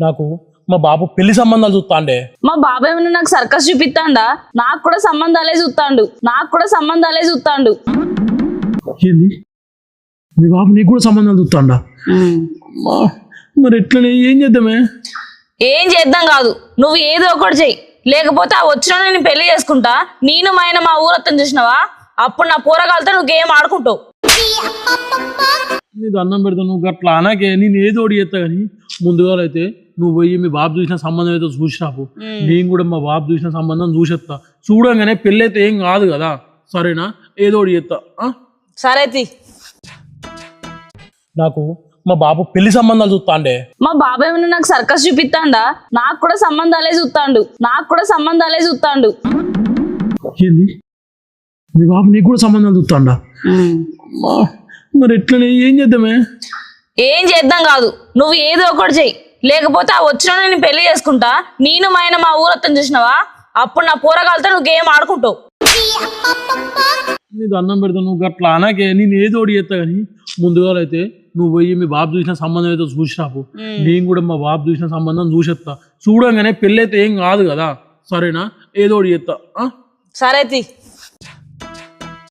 నాకు మా బాబు పెళ్లి సంబంధాలు చూస్తాండే. మా బాబాయ్ ఏమన్నా నాకు సర్కస్ చూపిస్తాండా? నాకు కూడా సంబంధాలే చూస్తాండు. ఏంది మీ బాబు నీకు కూడా సంబంధాలు చూస్తాండా? మరి ఎట్లనే ఏం చేద్దామే? ఏం చేద్దాం కాదు, నువ్వు ఏదో ఒకటి చెయ్యి, లేకపోతే ఆ వచ్చిన నేను పెళ్లి చేసుకుంటా. నేను మా ఆయన మా ఊరత్తం చూసినావా, అప్పుడు నా పూరగాలతో నువ్వు గేమ్ ఆడుకుంటావు. నీకు అన్నం పెడతా, నువ్వు అట్లా అనకే. నేను ఏదో ఒకటి చేస్తా కానీ ముందుగా అయితే నువ్వు పోయి మీ బాబు చూసిన సంబంధం అయితే చూసినాపు. నేను కూడా మా బాబు చూసిన సంబంధం చూసేస్తా. చూడంగానే పెళ్ళి అయితే ఏం కాదు కదా, సరేనా? ఏదో ఒకటి చేస్తా. సరే తీ. నాకు మా బాబు పెళ్లి సంబంధాలు చూస్తాండే. మా బాబాయ్ ఏమన్నా నాకు సర్కస్ చూపిస్తాండా? నాకు కూడా సంబంధాలే చూస్తాండు. ఏంది మీ బాబు నీకు కూడా సంబంధాలు చూస్తాండా? మరి ఎట్లనే ఏం చేద్దామే? ఏం చేద్దాం కాదు, నువ్వు ఏదో ఒకటి చెయ్యి, లేకపోతే ఆ వచ్చిన నేను పెళ్లి చేసుకుంటా. నేను మా ఆయన మా ఊరత్తం చూసినావా, అప్పుడు నా పూరగాలతో నువ్వు గేమ్ ఆడుకుంటావు. నీకు అన్నం పెడతా, నువ్వు అట్లా అనకే. నేను ఏదో ఒకటి చేస్తా కానీ ముందుగా అయితే నువ్వు పోయి మీ బాబు చూసిన సంబంధం అయితే చూసినాపు. నేను కూడా మా బాబు చూసిన సంబంధం చూసేస్తా. చూడంగానే పెళ్ళి అయితే ఏం కాదు కదా, సరేనా? ఏదో ఒకటి చేస్తా. సరే తీ.